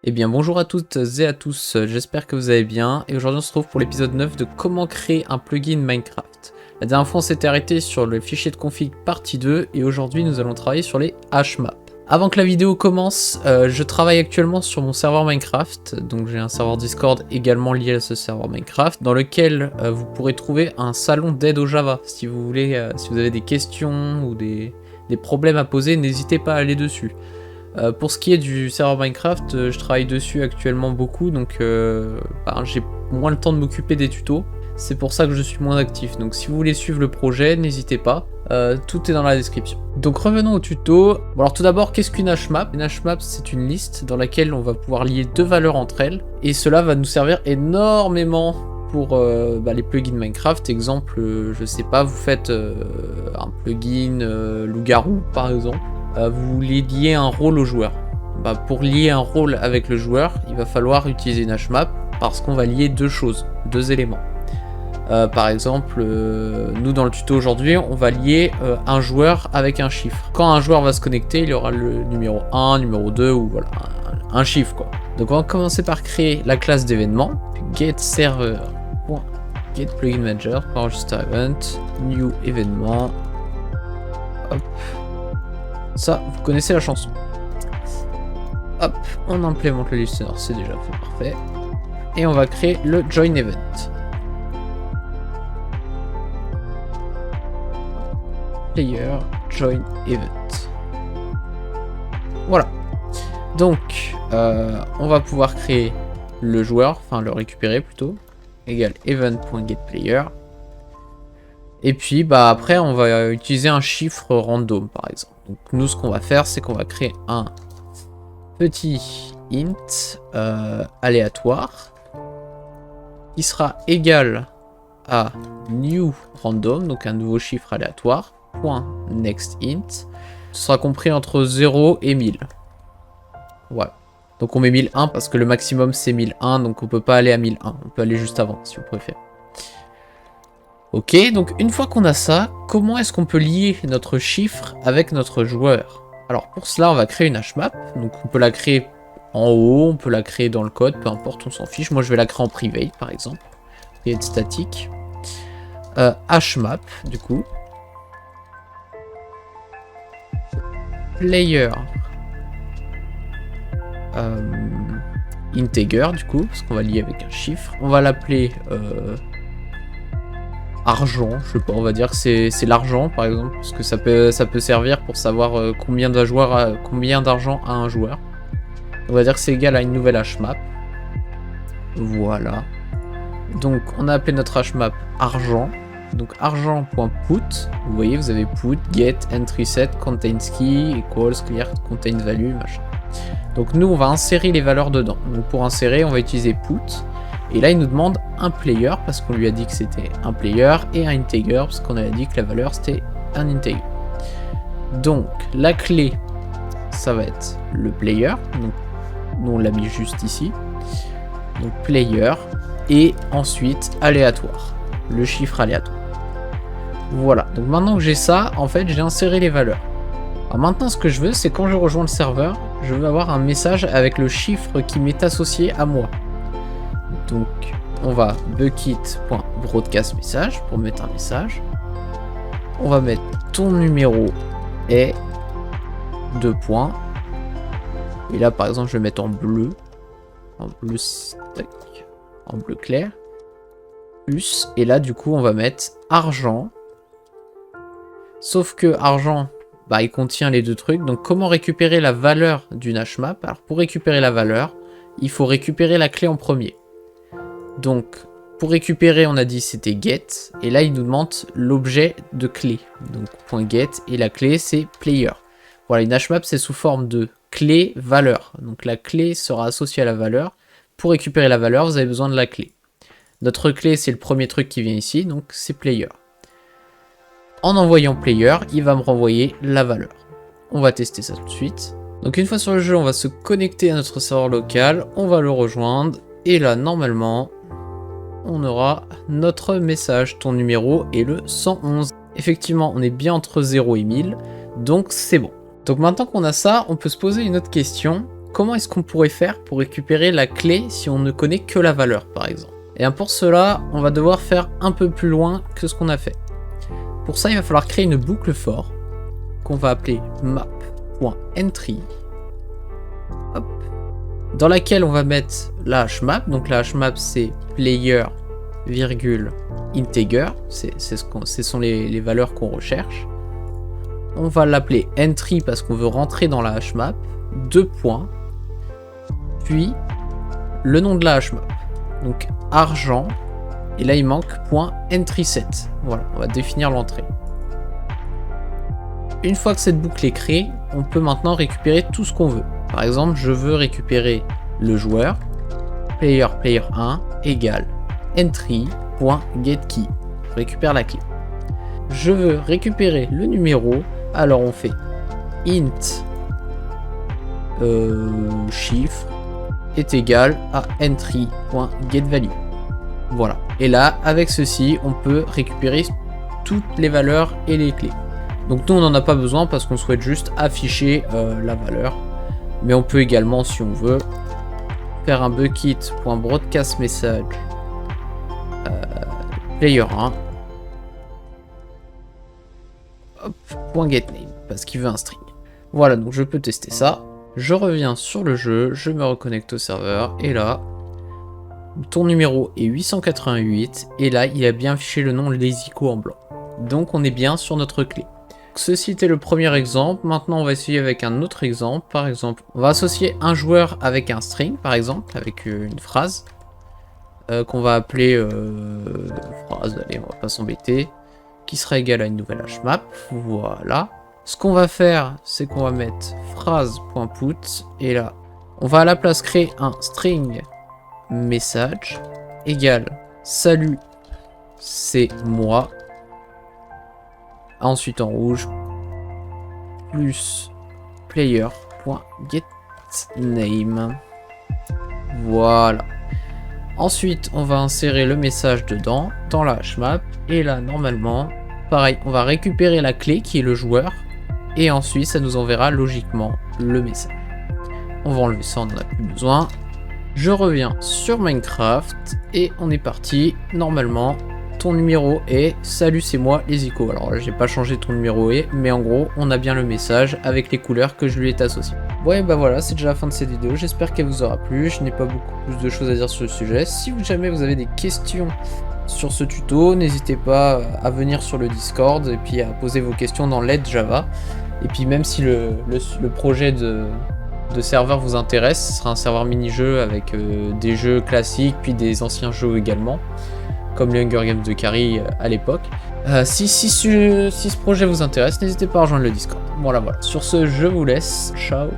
Eh bien bonjour à toutes et à tous, j'espère que vous allez bien, et aujourd'hui on se retrouve pour l'épisode 9 de comment créer un plugin Minecraft. La dernière fois on s'était arrêté sur le fichier de config partie 2, et aujourd'hui nous allons travailler sur les hashmaps. Avant que la vidéo commence, je travaille actuellement sur mon serveur Minecraft, donc j'ai un serveur Discord également lié à ce serveur Minecraft, dans lequel vous pourrez trouver un salon d'aide au Java. Si vous voulez, si vous avez des questions ou des problèmes à poser, n'hésitez pas à aller dessus. Pour ce qui est du serveur Minecraft, je travaille dessus actuellement beaucoup, donc j'ai moins le temps de m'occuper des tutos. C'est pour ça que je suis moins actif, donc si vous voulez suivre le projet, n'hésitez pas, tout est dans la description. Donc revenons au tuto. Bon, alors tout d'abord, qu'est-ce qu'une hashmap? Une hashmap, c'est une liste dans laquelle on va pouvoir lier deux valeurs entre elles, et cela va nous servir énormément pour les plugins Minecraft. Exemple, je sais pas, vous faites un plugin loup-garou par exemple. Vous voulez lier un rôle au joueur. Pour lier un rôle avec le joueur, il va falloir utiliser une hashmap parce qu'on va lier deux choses, deux éléments. Par exemple, nous dans le tuto aujourd'hui, on va lier un joueur avec un chiffre. Quand un joueur va se connecter, il y aura le numéro 1, numéro 2 ou voilà, un chiffre quoi. Donc on va commencer par créer la classe d'événement. GetServer.getPluginManager, event, new événement. Hop. Ça, vous connaissez la chanson. Hop, on implémente le listener, c'est déjà fait, parfait. Et on va créer le join event. Player join event. Voilà. Donc, on va pouvoir créer le joueur, enfin le récupérer plutôt, égal event.getPlayer. Et puis après on va utiliser un chiffre random par exemple. Donc nous ce qu'on va faire c'est qu'on va créer un petit int aléatoire qui sera égal à new random, donc un nouveau chiffre aléatoire, point next int. Ce sera compris entre 0 et 1000. Voilà. Donc on met 1001 parce que le maximum c'est 1001, donc on peut pas aller à 1001, on peut aller juste avant si vous préférez. Ok, donc une fois qu'on a ça, comment est-ce qu'on peut lier notre chiffre avec notre joueur? Alors pour cela, on va créer une hashmap. Donc on peut la créer en haut, on peut la créer dans le code, peu importe, on s'en fiche. Moi je vais la créer en private par exemple. Private statique. Hashmap, du coup. Player. Integer, du coup, parce qu'on va lier avec un chiffre. On va l'appeler... argent, je sais pas, on va dire que c'est l'argent par exemple, parce que ça peut servir pour savoir combien d'argent a un joueur. On va dire que c'est égal à une nouvelle hashmap. Voilà. Donc on a appelé notre hashmap argent. Donc argent.put, vous voyez, vous avez put, get, entry set, contains key, equals, clear, contain value, machin. Donc nous on va insérer les valeurs dedans. Donc pour insérer, on va utiliser put. Et là, il nous demande un player, parce qu'on lui a dit que c'était un player, et un integer, parce qu'on avait dit que la valeur, c'était un integer. Donc, la clé, ça va être le player. Donc, nous, on l'a mis juste ici. Donc, player, et ensuite, aléatoire. Le chiffre aléatoire. Voilà. Donc, maintenant que j'ai ça, en fait, j'ai inséré les valeurs. Alors maintenant, ce que je veux, c'est quand je rejoins le serveur, je veux avoir un message avec le chiffre qui m'est associé à moi. Donc on va bucket.broadcast message pour mettre un message. On va mettre ton numéro est 2 points. Et là par exemple je vais mettre en bleu en bleu clair. Plus, et là du coup on va mettre argent. Sauf que argent, il contient les deux trucs. Donc comment récupérer la valeur d'une hashmap? Alors pour récupérer la valeur, il faut récupérer la clé en premier. Donc, pour récupérer, on a dit c'était get, et là il nous demande l'objet de clé. Donc, .get, et la clé c'est player. Voilà, une hashmap c'est sous forme de clé valeur. Donc la clé sera associée à la valeur. Pour récupérer la valeur, vous avez besoin de la clé. Notre clé c'est le premier truc qui vient ici, donc c'est player. En envoyant player, il va me renvoyer la valeur. On va tester ça tout de suite. Donc une fois sur le jeu, on va se connecter à notre serveur local, on va le rejoindre, et là normalement... on aura notre message, ton numéro est le 111. Effectivement, on est bien entre 0 et 1000, donc c'est bon. Donc maintenant qu'on a ça, on peut se poser une autre question. comment est-ce qu'on pourrait faire pour récupérer la clé si on ne connaît que la valeur par exemple? Et bien pour cela, on va devoir faire un peu plus loin que ce qu'on a fait. Pour ça, il va falloir créer une boucle for qu'on va appeler map.entry, dans laquelle on va mettre la hashmap. Donc la hashmap c'est player, integer, ce sont les valeurs qu'on recherche. On va l'appeler entry parce qu'on veut rentrer dans la hashmap, 2 points, puis le nom de la hashmap. Donc argent, et là il manque .entry7. Voilà, on va définir l'entrée. Une fois que cette boucle est créée, on peut maintenant récupérer tout ce qu'on veut. Par exemple, je veux récupérer le joueur, player1 égale entry.getKey. Je récupère la clé. Je veux récupérer le numéro, alors on fait int chiffre est égal à entry.getValue. Voilà. Et là, avec ceci, on peut récupérer toutes les valeurs et les clés. Donc nous, on n'en a pas besoin parce qu'on souhaite juste afficher la valeur. Mais on peut également, si on veut, faire un bucket.broadcastMessage player1 .getName parce qu'il veut un string. Voilà, donc je peux tester ça. Je reviens sur le jeu, je me reconnecte au serveur et là, ton numéro est 888 et là, il a bien affiché le nom Lesico en blanc. Donc on est bien sur notre clé. Ceci était le premier exemple. Maintenant, on va essayer avec un autre exemple. Par exemple, on va associer un joueur avec un string, par exemple, avec une phrase qu'on va appeler phrase, allez, on va pas s'embêter, qui sera égale à une nouvelle hashmap. Voilà. Ce qu'on va faire, c'est qu'on va mettre phrase.put et là, on va à la place créer un string message égale salut, c'est moi. Ensuite en rouge, plus player.getName. Voilà. Ensuite, on va insérer le message dedans, dans la hashmap. Et là, normalement, pareil, on va récupérer la clé qui est le joueur. Et ensuite, ça nous enverra logiquement le message. On va enlever ça, on n'en a plus besoin. Je reviens sur Minecraft et on est parti. Normalement, ton numéro est salut, c'est moi Lesico. Alors là, j'ai pas changé ton numéro est, mais en gros, on a bien le message avec les couleurs que je lui ai associées. Ouais, bah voilà, c'est déjà la fin de cette vidéo. J'espère qu'elle vous aura plu. Je n'ai pas beaucoup plus de choses à dire sur le sujet. Si jamais vous avez des questions sur ce tuto, n'hésitez pas à venir sur le Discord et puis à poser vos questions dans l'aide Java. Et puis même si le projet de serveur vous intéresse, ce sera un serveur mini-jeu avec des jeux classiques puis des anciens jeux également, comme les Hunger Games de Carrie à l'époque. Si ce projet vous intéresse, n'hésitez pas à rejoindre le Discord. Voilà. Sur ce, je vous laisse. Ciao.